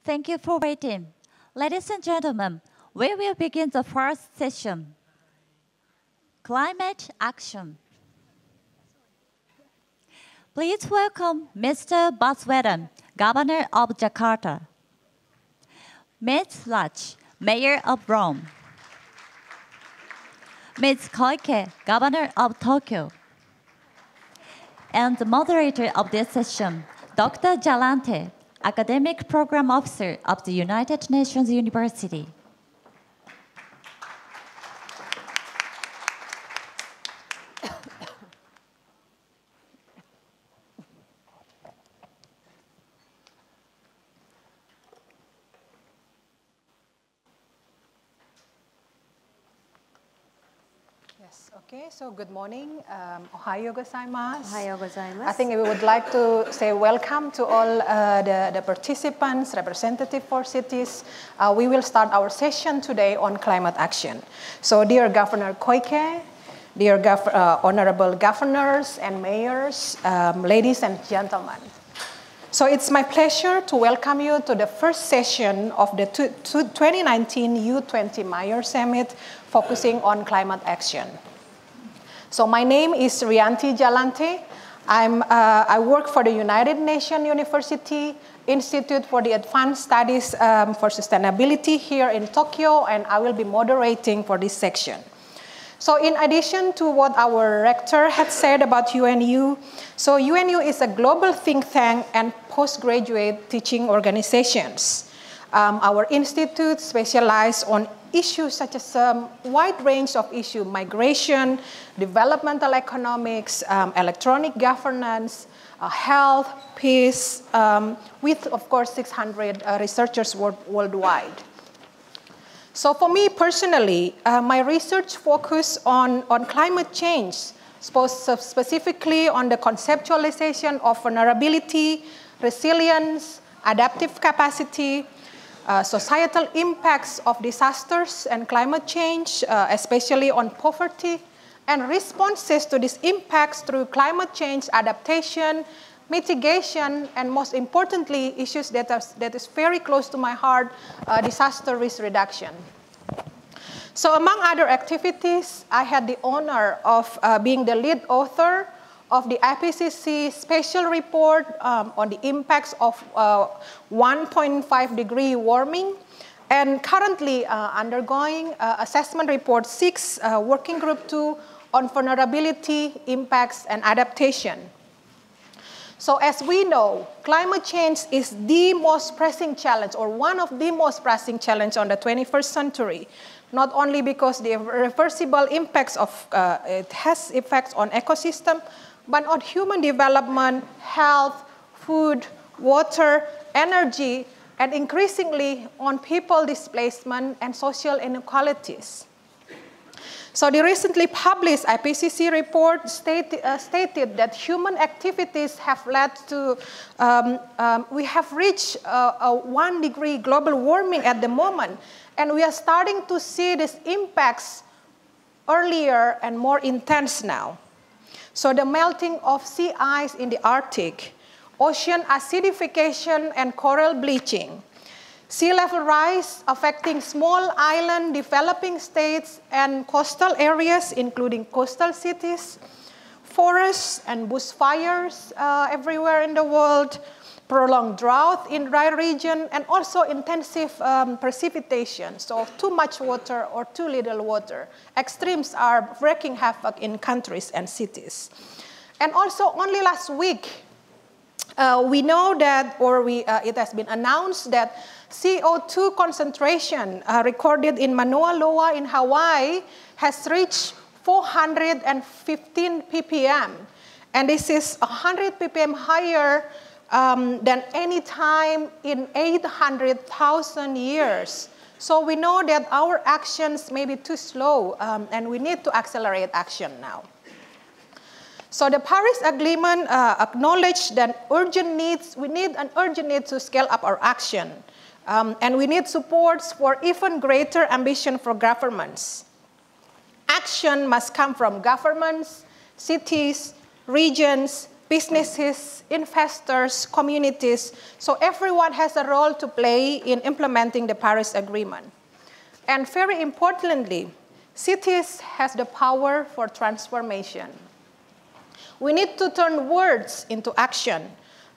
Thank you for waiting. Ladies and gentlemen, we will begin the first session, Climate Action. Please welcome Mr. Baswedan, Governor of Jakarta, Ms. Lach, Mayor of Rome, Ms. Koike, Governor of Tokyo, and the moderator of this session, Dr. Jalante, Academic Program Officer of the United Nations University. Okay, so good morning. Ohayo gozaimasu. Ohayo gozaimasu. I think we would like to say welcome to all the participants, representative for cities. We will start our session today on climate action. So dear Governor Koike, dear honorable governors and mayors, ladies and gentlemen. So it's my pleasure to welcome you to the first session of the 2019 U20 Mayor Summit focusing on climate action. So my name is Rianti Jalante. I work for the United Nations University Institute for the Advanced Studies for Sustainability here in Tokyo, and I will be moderating for this section. So in addition to what our rector had said about UNU, so UNU is a global think tank and postgraduate teaching organizations. Our institute specializes on issues such as a wide range of issues: migration, developmental economics, electronic governance, health, peace, with, of course, 600 researchers worldwide. So for me personally, my research focus on climate change, specifically on the conceptualization of vulnerability, resilience, adaptive capacity, societal impacts of disasters and climate change, especially on poverty, and responses to these impacts through climate change adaptation, mitigation, and most importantly, issues that is very close to my heart, disaster risk reduction. So among other activities, I had the honor of being the lead author of the IPCC special report on the impacts of 1.5 degree warming, and currently undergoing assessment report 6, working group 2 on vulnerability, impacts, and adaptation. So as we know, climate change is the most pressing challenge, or one of the most pressing challenges on the 21st century, not only because the irreversible impacts of it has effects on ecosystem, but on human development, health, food, water, energy, and increasingly on people displacement and social inequalities. So the recently published IPCC report stated that human activities have led to, we have reached a 1 degree global warming at the moment, and we are starting to see these impacts earlier and more intense now. So the melting of sea ice in the Arctic, ocean acidification and coral bleaching, sea level rise affecting small island developing states and coastal areas, including coastal cities, forests and bushfires everywhere in the world, prolonged drought in dry region, and also intensive precipitation. So too much water or too little water. Extremes are wreaking havoc in countries and cities. And also only last week, we know that, or it has been announced that CO2 concentration recorded in Mauna Loa in Hawaii has reached 415 ppm. And this is 100 ppm higher than any time in 800,000 years. So we know that our actions may be too slow, and we need to accelerate action now. So the Paris Agreement acknowledged that we need an urgent need to scale up our action. And we need supports for even greater ambition for governments. Action must come from governments, cities, regions, businesses, investors, communities. So everyone has a role to play in implementing the Paris Agreement. And very importantly, cities has the power for transformation. We need to turn words into action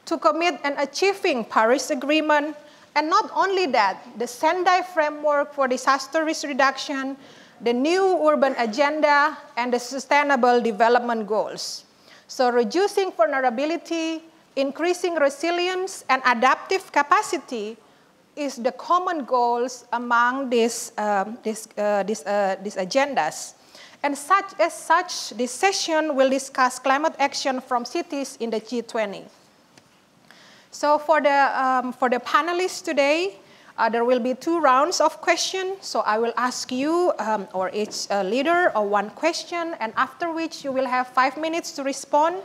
to commit and achieving Paris Agreement. And not only that, the Sendai Framework for Disaster Risk Reduction, the new urban agenda, and the Sustainable Development Goals. So reducing vulnerability, increasing resilience, and adaptive capacity is the common goals among these agendas. And this session will discuss climate action from cities in the G20. So for the panelists today, there will be 2 rounds of questions. So I will ask you or each leader one question, and after which you will have 5 minutes to respond.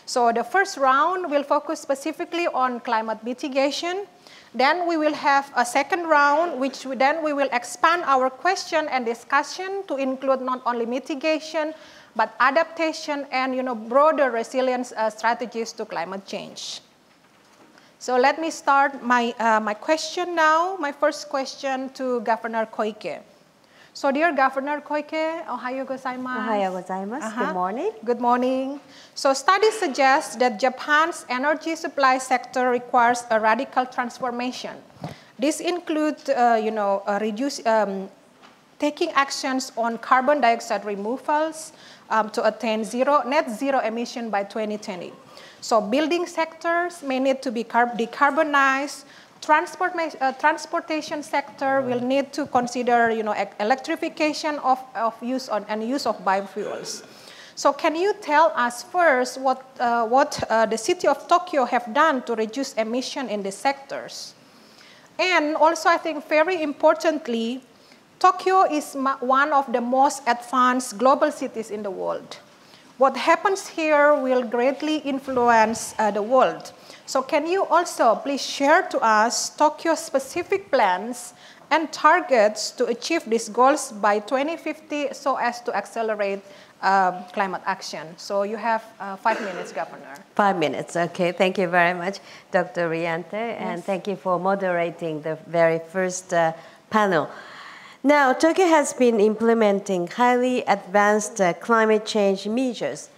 So the first round will focus specifically on climate mitigation. Then we will have a second round, which then we will expand our question and discussion to include not only mitigation, but adaptation and broader resilience strategies to climate change. So let me start my question now. My first question to Governor Koike. So dear Governor Koike, ohayo gozaimasu. Ohayo gozaimasu. Good morning. Good morning. So studies suggest that Japan's energy supply sector requires a radical transformation. This includes, taking actions on carbon dioxide removals to attain net zero emission by 2020. So building sectors may need to be decarbonized. Transportation sector will need to consider, electrification of use of biofuels. So can you tell us first what the city of Tokyo have done to reduce emission in these sectors? And also, I think very importantly, Tokyo is one of the most advanced global cities in the world. What happens here will greatly influence the world. So can you also please share to us Tokyo's specific plans and targets to achieve these goals by 2050 so as to accelerate climate action? So you have 5 minutes, Governor. 5 minutes, okay. Thank you very much, Dr. Riante, and Yes. thank you for moderating the very first panel. Now, Tokyo has been implementing highly advanced climate change measures.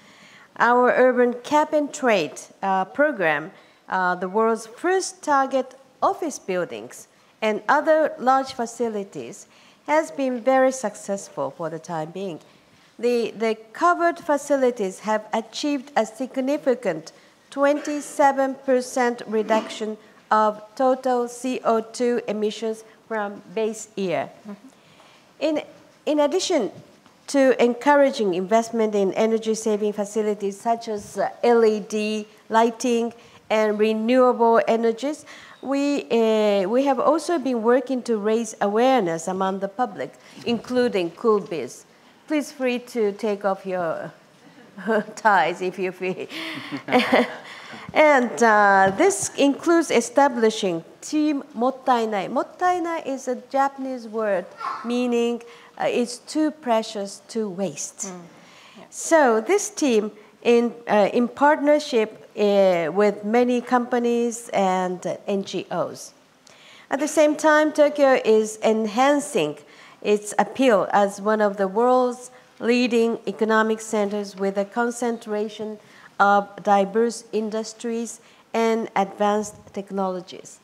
Our urban cap and trade program, the world's first target office buildings and other large facilities, has been very successful for the time being. The covered facilities have achieved a significant 27% reduction of total CO2 emissions from base year. Mm-hmm. In addition to encouraging investment in energy-saving facilities such as LED lighting and renewable energies, we have also been working to raise awareness among the public, including cool biz. Please free to take off your ties if you feel. And this includes establishing Team Mottainai. Mottainai is a Japanese word meaning it's too precious to waste. Yeah. So this team, in partnership with many companies and NGOs. At the same time, Tokyo is enhancing its appeal as one of the world's leading economic centers with a concentration of diverse industries and advanced technologies.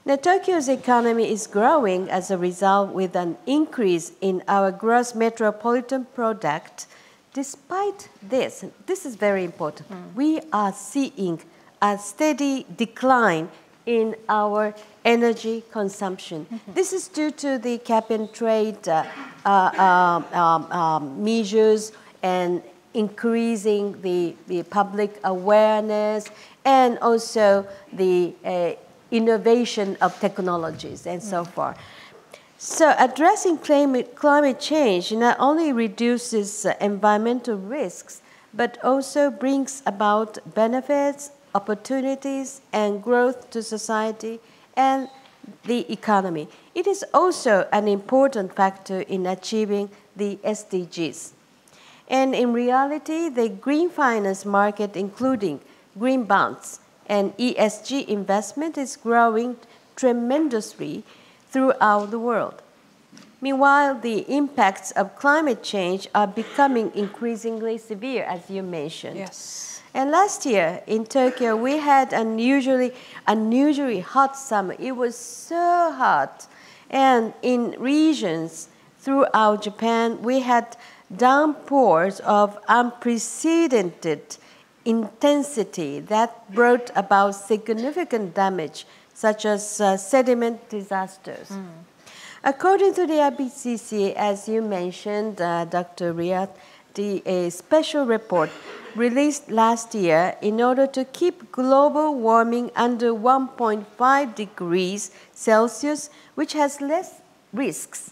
Now, Tokyo's economy is growing as a result with an increase in our gross metropolitan product. Despite this is very important, we are seeing a steady decline in our energy consumption. Mm-hmm. This is due to the cap and trade measures and increasing the public awareness and also the innovation of technologies and so forth. So addressing climate change not only reduces environmental risks, but also brings about benefits, opportunities, and growth to society and the economy. It is also an important factor in achieving the SDGs. And in reality, the green finance market, including green bonds and ESG investment, is growing tremendously throughout the world. Meanwhile, the impacts of climate change are becoming increasingly severe, as you mentioned. Yes. And last year in Tokyo, we had unusually hot summer. It was so hot. And in regions throughout Japan, we had downpours of unprecedented intensity that brought about significant damage, such as sediment disasters. According to the IPCC, as you mentioned, Dr. Riyad, a special report released last year in order to keep global warming under 1.5 degrees Celsius, which has less risk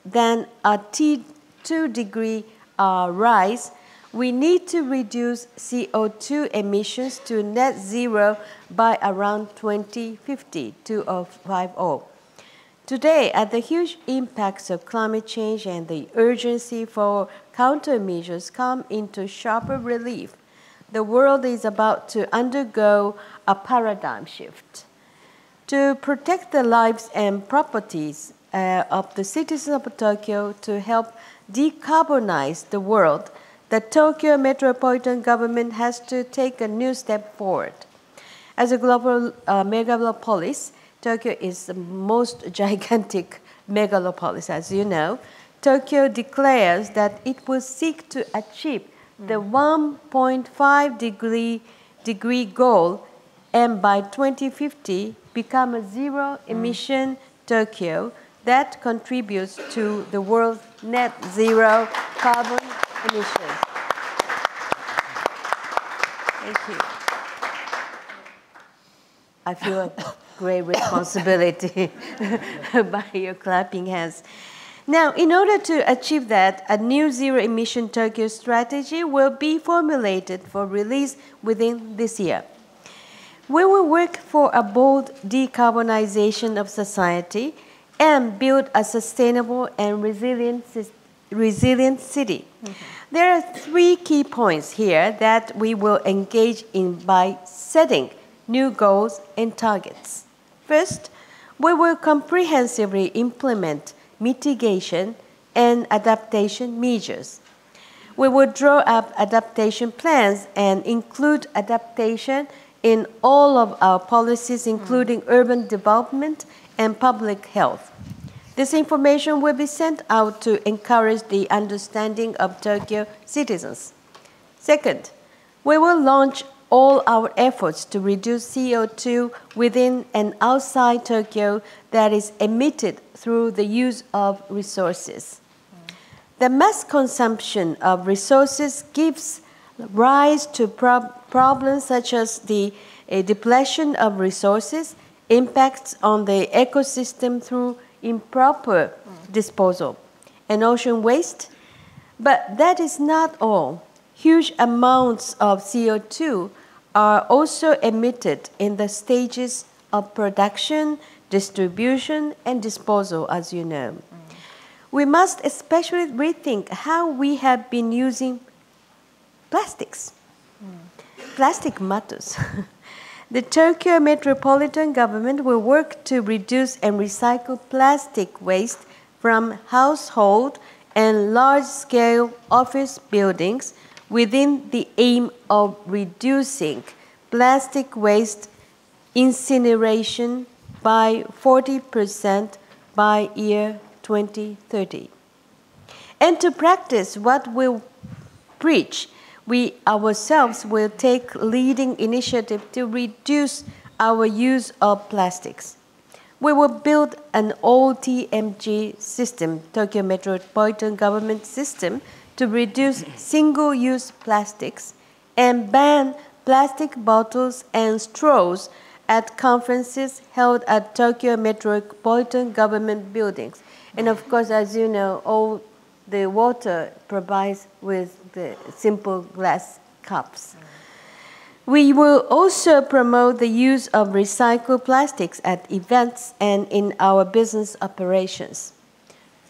than a 2-degree rise, we need to reduce CO2 emissions to net zero by around 2050, 2050. Today, as the huge impacts of climate change and the urgency for countermeasures come into sharper relief, the world is about to undergo a paradigm shift. To protect the lives and properties of the citizens of Tokyo, to help decarbonize the world, the Tokyo metropolitan government has to take a new step forward. As a global megalopolis, Tokyo is the most gigantic megalopolis, as you know. Tokyo declares that it will seek to achieve the 1.5 degree goal and by 2050 become a zero-emission Tokyo that contributes to the world's net zero carbon emissions. Thank you. I feel a great responsibility by your clapping hands. Now, in order to achieve that, a new zero-emission Tokyo strategy will be formulated for release within this year. We will work for a bold decarbonization of society and build a sustainable and resilient city. There are 3 key points here that we will engage in by setting new goals and targets. First, we will comprehensively implement mitigation and adaptation measures. We will draw up adaptation plans and include adaptation in all of our policies, including urban development and public health. This information will be sent out to encourage the understanding of Tokyo citizens. Second, we will launch all our efforts to reduce CO2 within and outside Tokyo that is emitted through the use of resources. The mass consumption of resources gives rise to problems such as the depletion of resources, impacts on the ecosystem through improper disposal, and ocean waste. But that is not all. Huge amounts of CO2 are also emitted in the stages of production, distribution, and disposal, as you know. We must especially rethink how we have been using plastics. Plastic matters. The Tokyo metropolitan government will work to reduce and recycle plastic waste from household and large-scale office buildings within the aim of reducing plastic waste incineration by 40% by year 2030. And to practice what we preach, we ourselves will take leading initiative to reduce our use of plastics. We will build an OTMG system, Tokyo Metropolitan Government System, to reduce single-use plastics and ban plastic bottles and straws at conferences held at Tokyo Metropolitan Government buildings. And of course, as you know, all the water provides with the simple glass cups. We will also promote the use of recycled plastics at events and in our business operations.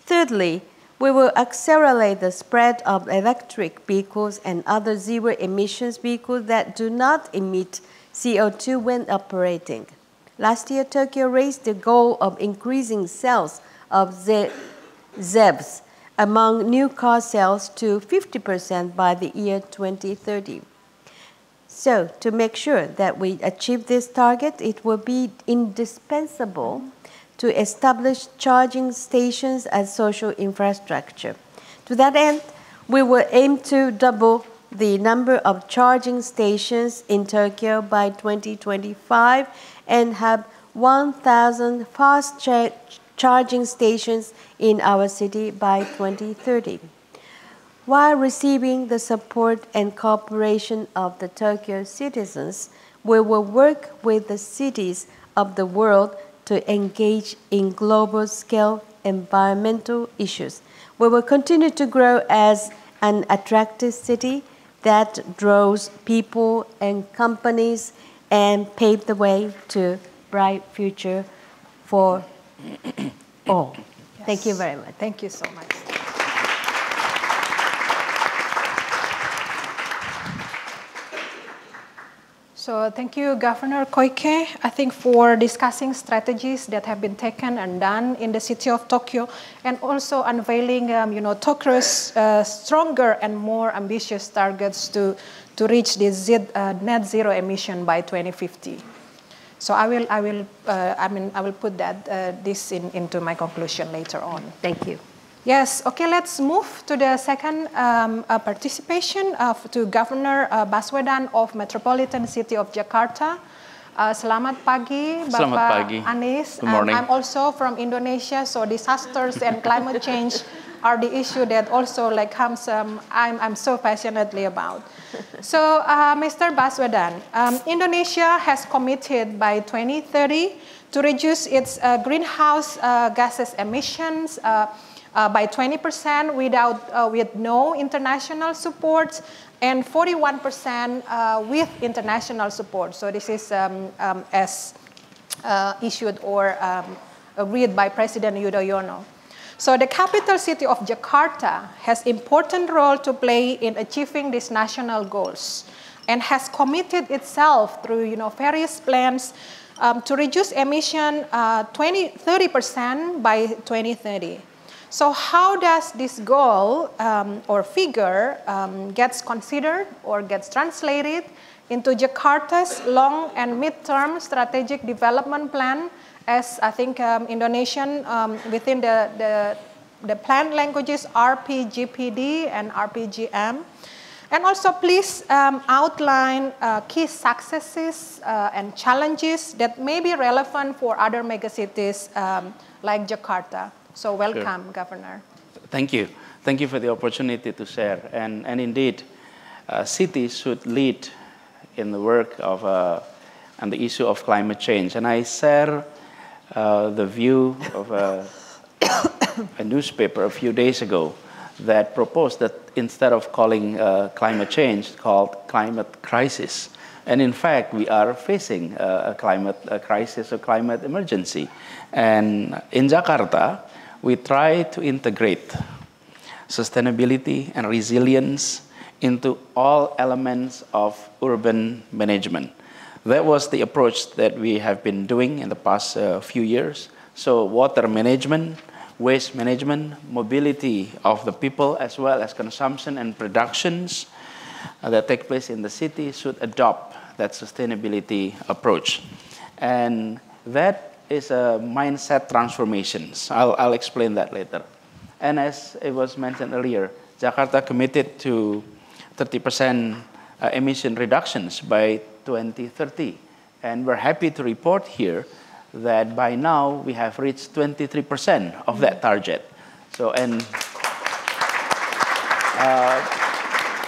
Thirdly, We will accelerate the spread of electric vehicles and other zero emissions vehicles that do not emit CO2 when operating. Last year, Tokyo raised the goal of increasing sales of ZEVs among new car sales to 50% by the year 2030. So, to make sure that we achieve this target, it will be indispensable to establish charging stations as social infrastructure. To that end, we will aim to double the number of charging stations in Tokyo by 2025 and have 1,000 fast charging stations in our city by 2030. While receiving the support and cooperation of the Tokyo citizens, we will work with the cities of the world to engage in global-scale environmental issues. We will continue to grow as an attractive city that draws people and companies and pave the way to a bright future for all. Yes. Thank you very much. Thank you so much. So thank you, Governor Koike, I think for discussing strategies that have been taken and done in the city of Tokyo, and also unveiling, Tokyo's stronger and more ambitious targets to reach this net zero emission by 2050. So I will put this into my conclusion later on. Thank you. Yes, okay, let's move to the second participation to Governor Baswedan of Metropolitan City of Jakarta. Selamat pagi, Bapak Anies. Good morning. I'm also from Indonesia, so disasters and climate change are the issue that also I'm so passionately about. So, Mr. Baswedan, Indonesia has committed by 2030 to reduce its greenhouse gases emissions by 20% with no international support, and 41% with international support. So this is as issued or agreed by President Yudhoyono. So the capital city of Jakarta has important role to play in achieving these national goals, and has committed itself through various plans to reduce emission 30% by 2030. So how does this goal or figure gets considered or gets translated into Jakarta's long and mid-term strategic development plan, as I think Indonesian within the plan languages RPGPD and RPGM? And also please outline key successes and challenges that may be relevant for other megacities like Jakarta. So welcome, sure. Governor. Thank you. Thank you for the opportunity to share. And indeed, cities should lead in the work of and the issue of climate change. And I share the view of a newspaper a few days ago that proposed that instead of calling climate change, called climate crisis. And in fact, we are facing a climate crisis, a climate emergency. And in Jakarta, we try to integrate sustainability and resilience into all elements of urban management. That was the approach that we have been doing in the past few years. So water management, waste management, mobility of the people, as well as consumption and productions that take place in the city should adopt that sustainability approach. And that is a mindset transformations. I'll explain that later. And as it was mentioned earlier, Jakarta committed to 30% emission reductions by 2030. And we're happy to report here that by now we have reached 23% of that target. So, and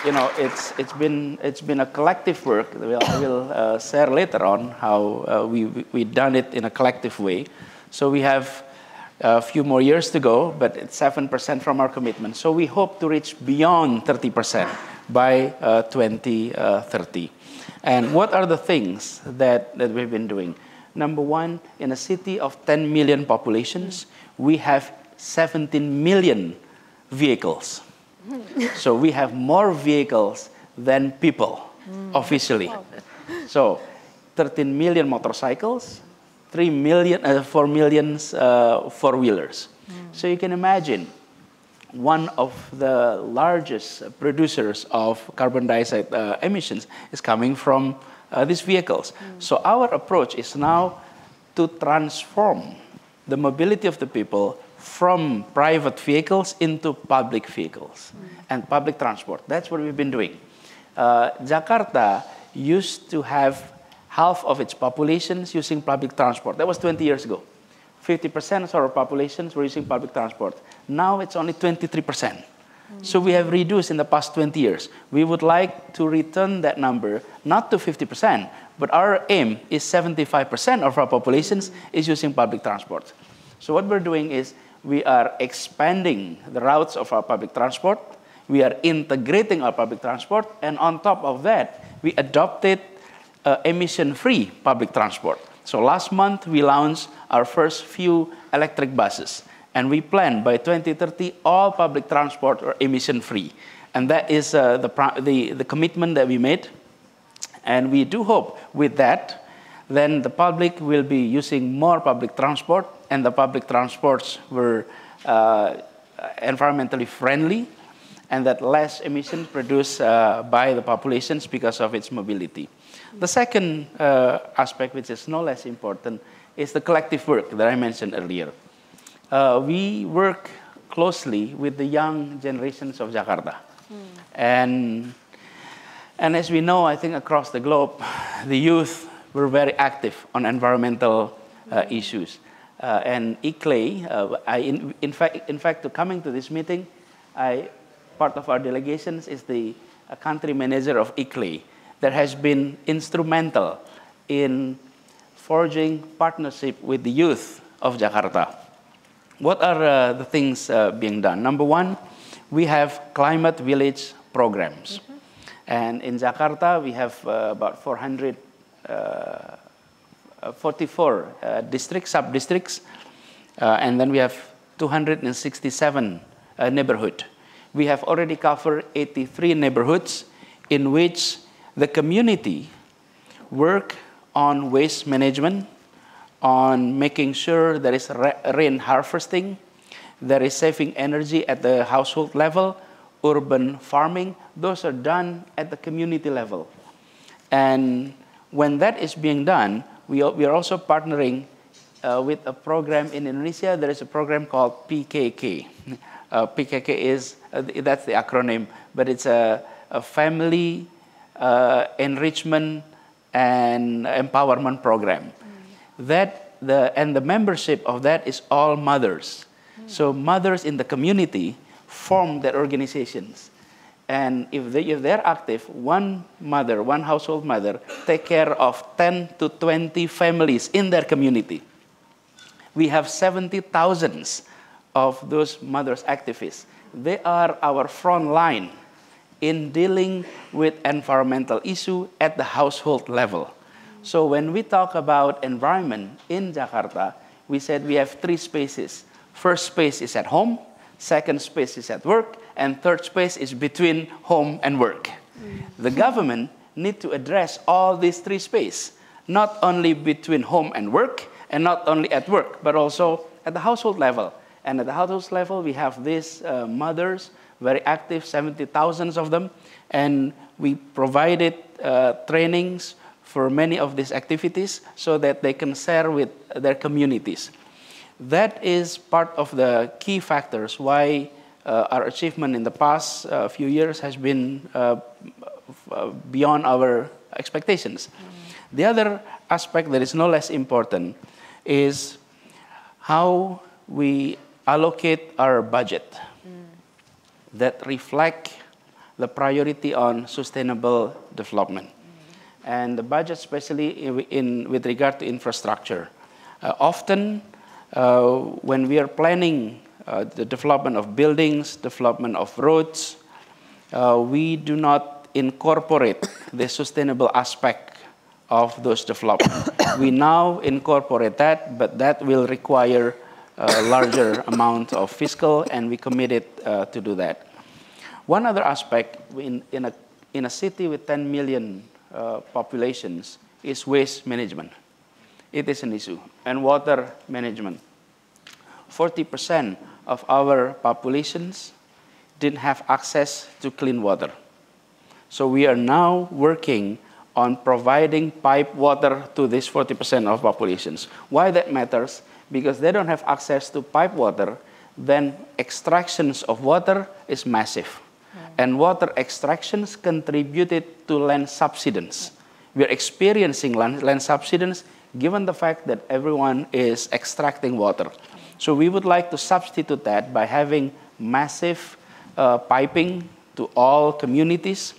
it's been a collective work. I will share later on how we done it in a collective way. So we have a few more years to go, but it's 7% from our commitment. So we hope to reach beyond 30% by 2030. And what are the things that we've been doing? Number one, in a city of 10 million populations, we have 17 million vehicles. So we have more vehicles than people, officially. So 13 million motorcycles, 4 million four-wheelers. So you can imagine one of the largest producers of carbon dioxide emissions is coming from these vehicles. So our approach is now to transform the mobility of the people from private vehicles into public vehicles and public transport. That's what we've been doing. Jakarta used to have half of its populations using public transport. That was 20 years ago. 50% of our populations were using public transport. Now it's only 23%. So we have reduced in the past 20 years. We would like to return that number, not to 50%, but our aim is 75% of our populations is using public transport. So what we're doing is we are expanding the routes of our public transport. We are integrating our public transport. And on top of that, we adopted emission-free public transport. So last month, we launched our first few electric buses. And we plan by 2030, all public transport are emission-free. And that is the commitment that we made. And we do hope with that, then the public will be using more public transport, and the public transports were environmentally friendly, and that less emissions produced by the populations because of its mobility. The second aspect, which is no less important, is the collective work that I mentioned earlier. We work closely with the young generations of Jakarta. And as we know, I think across the globe, the youth were very active on environmental issues. And ICLEI, in fact, coming to this meeting, part of our delegations is the country manager of ICLEI that has been instrumental in forging partnership with the youth of Jakarta. What are the things being done? Number one, we have climate village programs. And in Jakarta, we have about 444 districts, sub-districts, and then we have 267 neighborhoods. We have already covered 83 neighborhoods in which the community work on waste management, on making sure there is rain harvesting, there is saving energy at the household level, urban farming. Those are done at the community level. And when that is being done, we are also partnering with a program in Indonesia. There is a program called PKK. PKK is, that's the acronym, but it's a family enrichment and empowerment program. And the membership of that is all mothers. So mothers in the community form their organizations. And if they're active, one household mother, take care of 10 to 20 families in their community. We have 70,000 of those mothers activists. They are our front line in dealing with environmental issue at the household level. So when we talk about environment in Jakarta, we said we have 3 spaces. First space is at home, second space is at work, and third space is between home and work. The government need to address all these 3 spaces, not only between home and work, and not only at work, but also at the household level. And at the household level, we have these mothers, very active, 70,000 of them, and we provided trainings for many of these activities so that they can share with their communities. That is part of the key factors why our achievement in the past few years has been beyond our expectations. The other aspect that is no less important is how we allocate our budget that reflect the priority on sustainable development. And the budget, especially with regard to infrastructure. Often, when we are planning the development of buildings, development of roads, we do not incorporate the sustainable aspect of those developments. We now incorporate that, but that will require a larger amount of fiscal, and we committed to do that. One other aspect in a city with 10 million populations is waste management. It is an issue, and water management. 40% of our populations didn't have access to clean water. So we are now working on providing pipe water to this 40% of populations. Why that matters? Because they don't have access to pipe water, then extractions of water is massive. And water extractions contributed to land subsidence. We are experiencing land subsidence given the fact that everyone is extracting water. So we would like to substitute that by having massive piping to all communities.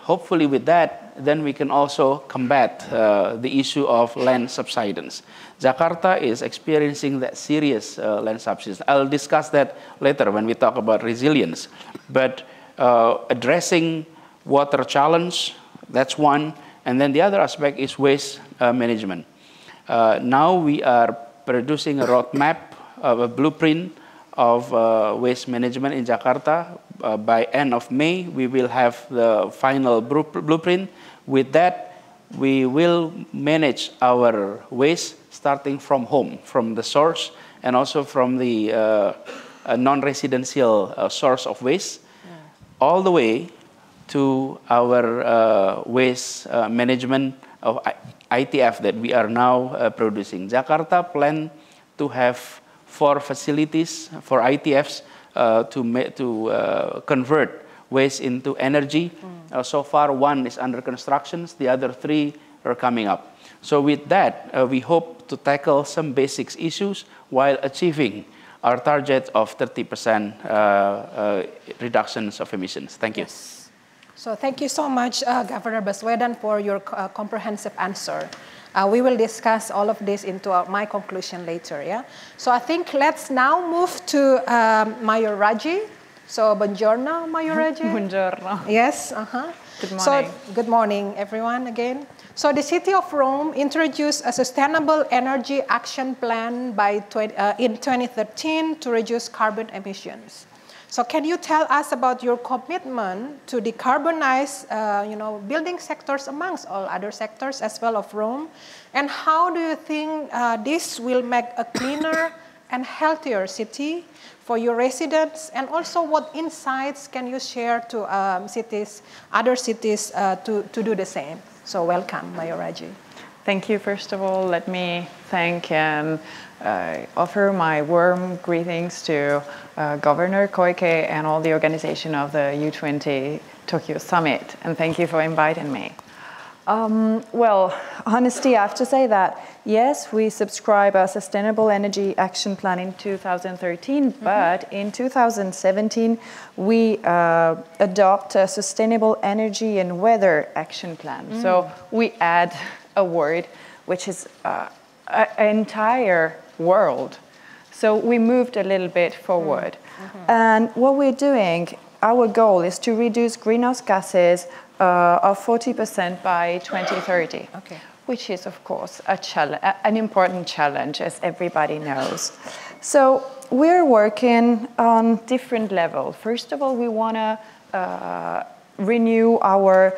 Hopefully with that, then we can also combat the issue of land subsidence. Jakarta is experiencing that serious land subsidence. I'll discuss that later when we talk about resilience. But addressing water challenge, that's one. And then the other aspect is waste management. Now we are producing a roadmap, a blueprint of waste management in Jakarta. By end of May, we will have the final blueprint. With that, we will manage our waste starting from home, from the source, and also from the non-residential source of waste, all the way to our waste management of ITF that we are now producing. Jakarta plan to have 4 facilities for ITFs to convert waste into energy. So far, 1 is under construction. The other 3 are coming up. So with that, we hope to tackle some basics issues while achieving our target of 30% reductions of emissions. Thank you. Yes. So thank you so much, Governor Baswedan, for your comprehensive answer. We will discuss all of this into my conclusion later. Yeah. So I think let's now move to Mayor Raji. So buongiorno, Mayor Raji. Buongiorno. Yes. Good morning. So good morning, everyone. Again. So the City of Rome introduced a sustainable energy action plan in 2013 to reduce carbon emissions. So can you tell us about your commitment to decarbonize, building sectors amongst all other sectors as well of Rome? And how do you think this will make a cleaner and healthier city for your residents? And also what insights can you share to other cities to do the same? So welcome, Mayor Raji. Thank you. First of all, let me thank and offer my warm greetings to Governor Koike and all the organization of the U20 Tokyo Summit. And thank you for inviting me. Well, honestly, I have to say that, yes, we subscribe a Sustainable Energy Action Plan in 2013, but in 2017, we adopt a Sustainable Energy and Weather Action Plan. So we add a word which is an entire world. So we moved a little bit forward. And what we're doing, our goal is to reduce greenhouse gases of 40% by 2030, which is, of course, an important challenge, as everybody knows. So we're working on different levels. First of all, we want to renew our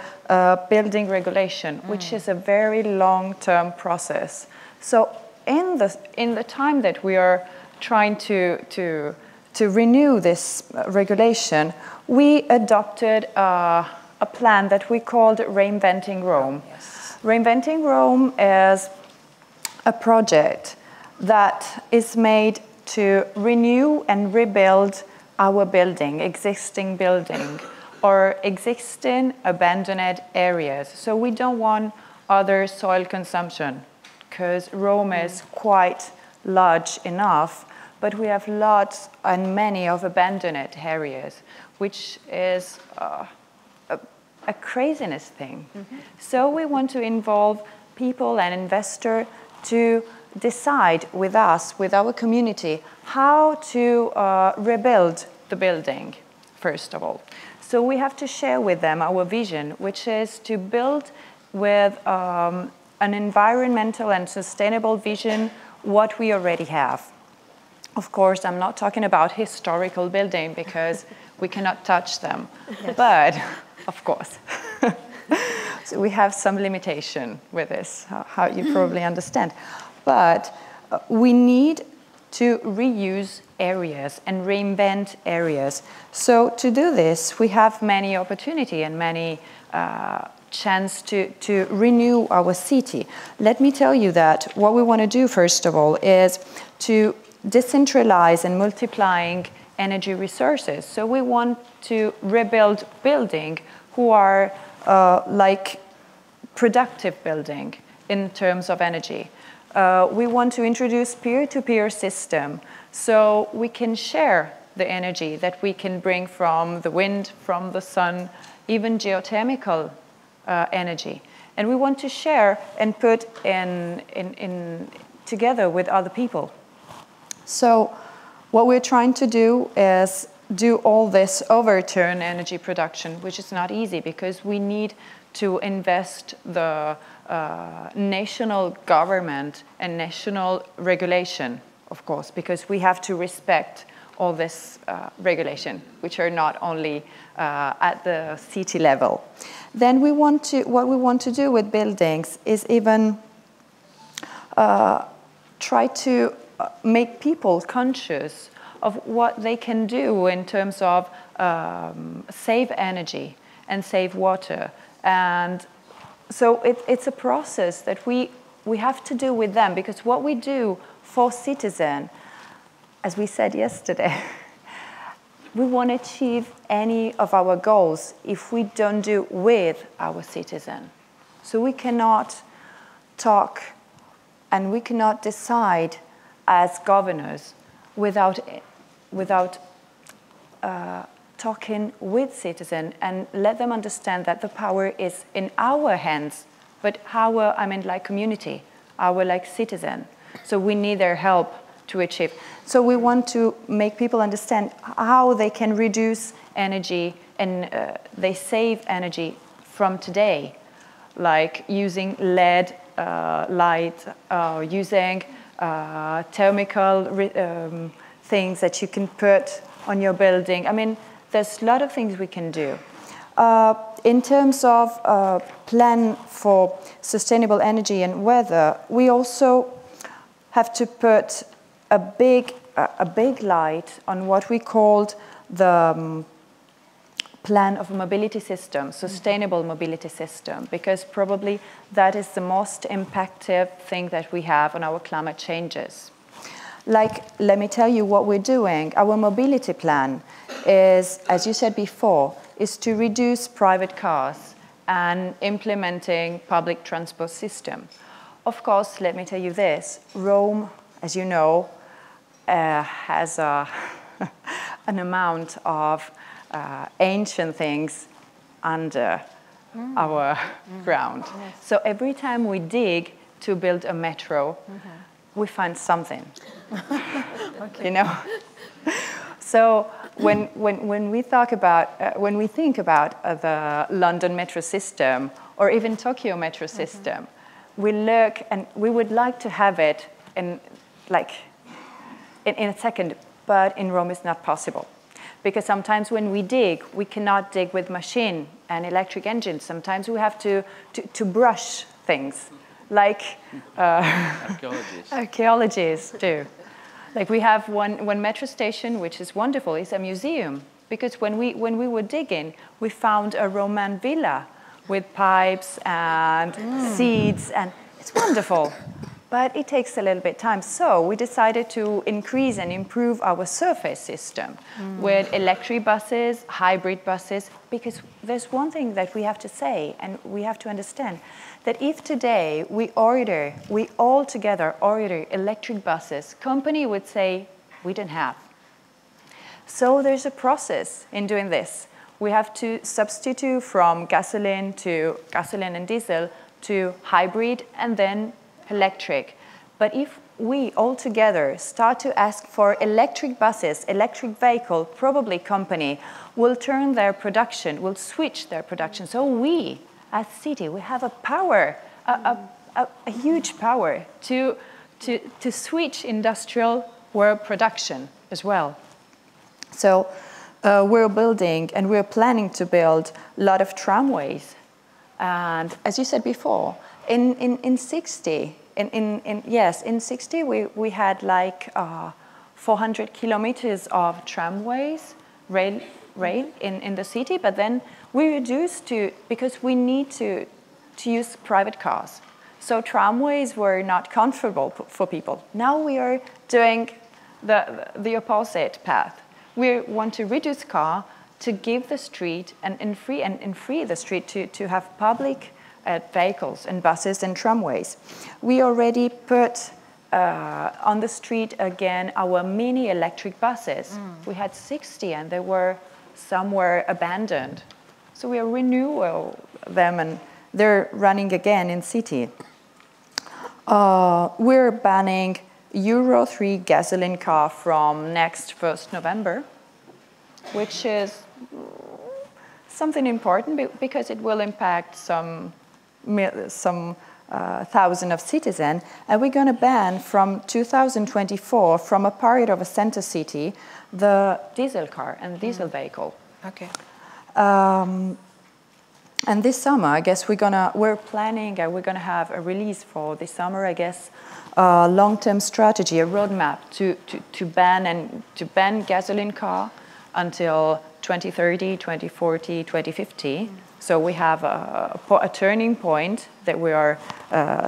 building regulation, which is a very long-term process. So in the time that we are trying to renew this regulation, we adopted a plan that we called Reinventing Rome. Reinventing Rome is a project that is made to renew and rebuild our existing building, or existing abandoned areas. So we don't want other soil consumption, because Rome is quite large enough, but we have lots and many of abandoned areas, which is a craziness thing. So we want to involve people and investors to decide with us, with our community, how to rebuild the building, first of all. So we have to share with them our vision, which is to build with an environmental and sustainable vision what we already have. Of course, I'm not talking about historical building because we cannot touch them. Yes. But, of course, so we have some limitation with this, how you probably understand. But we need to reuse areas and reinvent areas. So to do this, we have many opportunity and many chance to renew our city. Let me tell you that what we want to do, first of all, is to decentralize and multiplying energy resources. So we want to rebuild buildings who are like productive building in terms of energy. We want to introduce peer-to-peer system so we can share the energy that we can bring from the wind, from the sun, even geothermal energy. And we want to share and put in together with other people. So what we're trying to do is do all this overturn energy production, which is not easy because we need to invest the national government and national regulation, of course, because we have to respect all this regulation, which are not only at the city level. Then what we want to do with buildings is even try to make people conscious of what they can do in terms of save energy and save water. And so it's a process that we have to do with them, because what we do for citizens, as we said yesterday, we won't achieve any of our goals if we don't do with our citizen. So we cannot talk and we cannot decide as governors without talking with citizens and let them understand that the power is in our hands, but our, I mean, like community, our like citizen. So we need their help to achieve. So we want to make people understand how they can reduce energy and they save energy from today, like using LED light, using thermal things that you can put on your building. I mean, there's a lot of things we can do. In terms of plan for sustainable energy and weather, we also have to put a big light on what we called the plan of a mobility system, sustainable mobility system, because probably that is the most impactful thing that we have on our climate changes. Like, let me tell you what we're doing. Our mobility plan is, as you said before, is to reduce private cars and implementing public transport system. Of course, let me tell you this, Rome, as you know, has an amount of ancient things under our ground. Yes. So every time we dig to build a metro, we find something, okay. You know? So when we talk about, when we think about the London metro system or even Tokyo metro system, we look and we would like to have it in a second, but in Rome it's not possible. Because sometimes when we dig, we cannot dig with machine and electric engines. Sometimes we have to brush things, like archaeologists do. Like we have one metro station, which is wonderful, it's a museum. Because when we were digging, we found a Roman villa with pipes and seeds, and it's wonderful. But it takes a little bit of time. So we decided to increase and improve our surface system with electric buses, hybrid buses, because there's one thing that we have to say and we have to understand, that if today we all together order electric buses, company would say, we don't have. So there's a process in doing this. We have to substitute from gasoline and diesel to hybrid and then electric. But if we all together start to ask for electric buses, electric vehicle, probably company will turn their production, will switch their production. So we, as city, we have a power, a huge power to switch industrial world production as well. So we're building and we're planning to build a lot of tramways. And as you said before, in 60 we had like 400 kilometers of tramways, rail in the city, but then we reduced to, because we need to use private cars. So tramways were not comfortable for people. Now we are doing the opposite path. We want to reduce car to give the street and free the street to have public vehicles and buses and tramways. We already put on the street again our mini electric buses. We had 60 and they were somewhere abandoned. So we are renewing them and they're running again in city. We're banning Euro 3 gasoline car from next 1st November, which is something important because it will impact some thousand of citizens. And we're going to ban from 2024, from a part of a center city, the diesel car and diesel vehicle. Okay. And this summer, I guess we're planning, we're gonna have a release for this summer, I guess, a long-term strategy, a roadmap to ban gasoline car until 2030, 2040, 2050. So we have a turning point that we are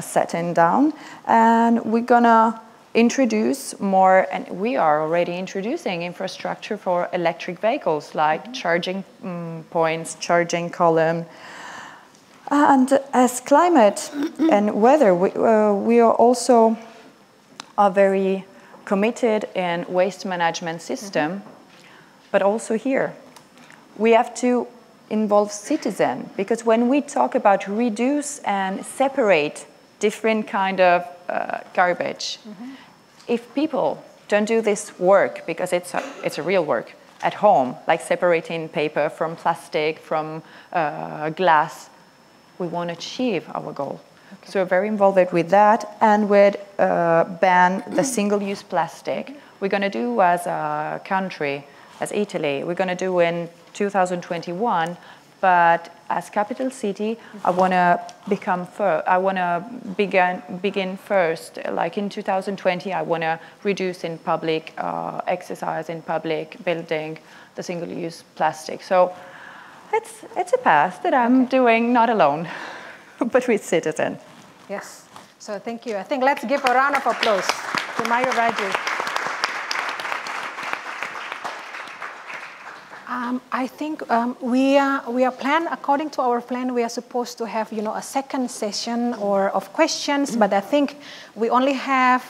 setting down, and we're gonna introduce more, and we are already introducing infrastructure for electric vehicles like charging points, charging column. And as climate and weather, we are also very committed in waste management system, but also here. We have to involve citizens, because when we talk about reduce and separate different kind of garbage, if people don't do this work, because it's a real work at home, like separating paper from plastic, from glass, we won't achieve our goal. Okay. So we're very involved with that, and with ban the single-use plastic. We're going to do as a country, as Italy, we're going to do in 2021, but as capital city, I want to begin first. Like in 2020, I want to reduce in public exercise, in public building, the single-use plastic. So it's a path that I'm doing not alone, but with citizens. Yes. So thank you. I think let's give a round of applause to Mario Raju. I think we are planned, according to our plan, we are supposed to have, a second session of questions, but I think we only have,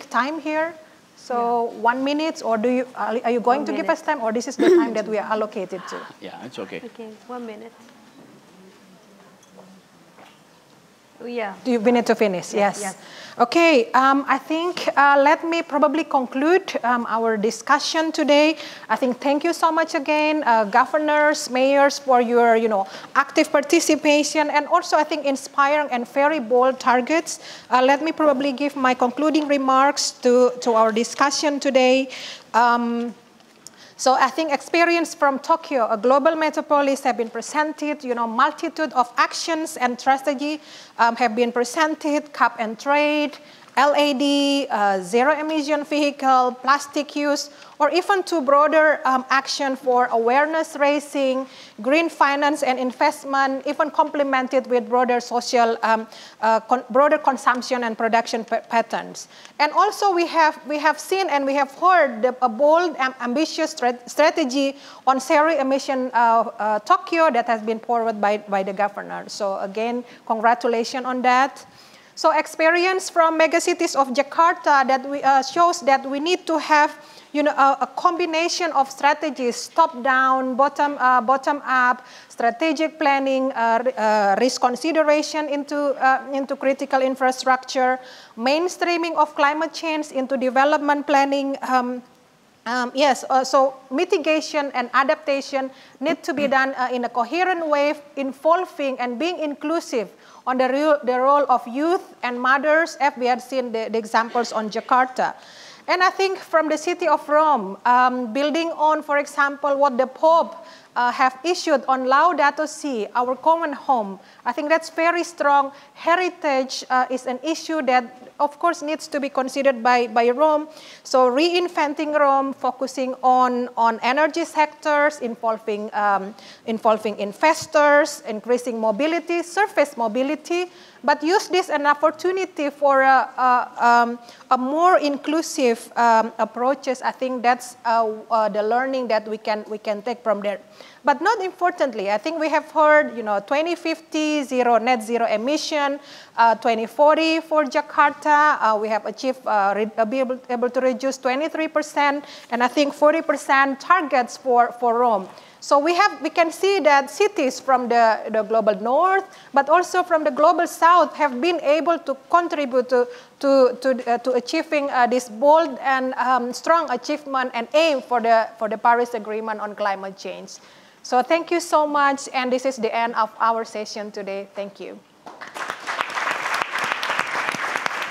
time here. So 1 minute, or are you going to give us time, or this is the time that we are allocated to? Yeah, it's okay. Okay, 1 minute. Yeah. We need to finish, yes. Okay, I think let me probably conclude our discussion today. I think thank you so much again, governors, mayors, for your active participation, and also I think inspiring and very bold targets. Let me probably give my concluding remarks to our discussion today. So I think experience from Tokyo, a global metropolis, have been presented. Multitude of actions and strategy have been presented. Cap and trade, LAD, zero-emission vehicle, plastic use, or even to broader action for awareness raising, green finance and investment, even complemented with broader social, broader consumption and production patterns. And also we have seen and we have heard a bold and ambitious strategy on zero-emission Tokyo that has been forwarded by the governor. So again, congratulations on that. So experience from megacities of Jakarta that shows that we need to have a combination of strategies, top-down, bottom-up, strategic planning, risk consideration into critical infrastructure, mainstreaming of climate change into development planning. So mitigation and adaptation need to be done in a coherent way, involving and being inclusive on the role of youth and mothers, as we had seen the examples on Jakarta. And I think from the city of Rome, building on, for example, what the Pope have issued on Laudato Si, our common home, I think that's very strong. Heritage is an issue that, of course, needs to be considered by Rome. So reinventing Rome, focusing on energy sectors, involving investors, increasing mobility, surface mobility, but use this as an opportunity for a more inclusive approaches. I think that's the learning that we can take from there. But not importantly, I think we have heard, 2050, net zero emission, 2040 for Jakarta, we have achieved, be able to reduce 23%, and I think 40% targets for Rome. So we can see that cities from the global north, but also from the global south, have been able to contribute to achieving this bold and strong achievement and aim for the Paris Agreement on climate change. So thank you so much, and this is the end of our session today. Thank you.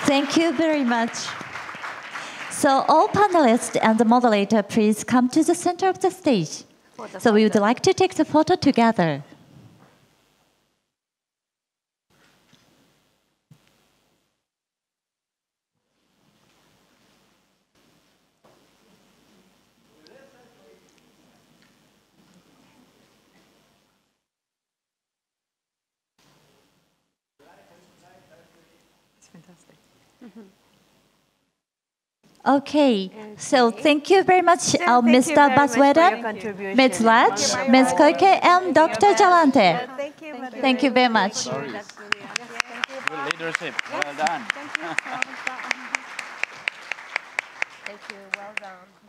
Thank you very much. So all panelists and the moderator, please come to the center of the stage. So we would like to take the photo together. It's fantastic. Okay, so thank you very much, Mr. Baswedan, Ms. Raj, Ms. Koike, and Dr. Jalante. Thank you very much. Good leadership. Well done. Thank you. Well done.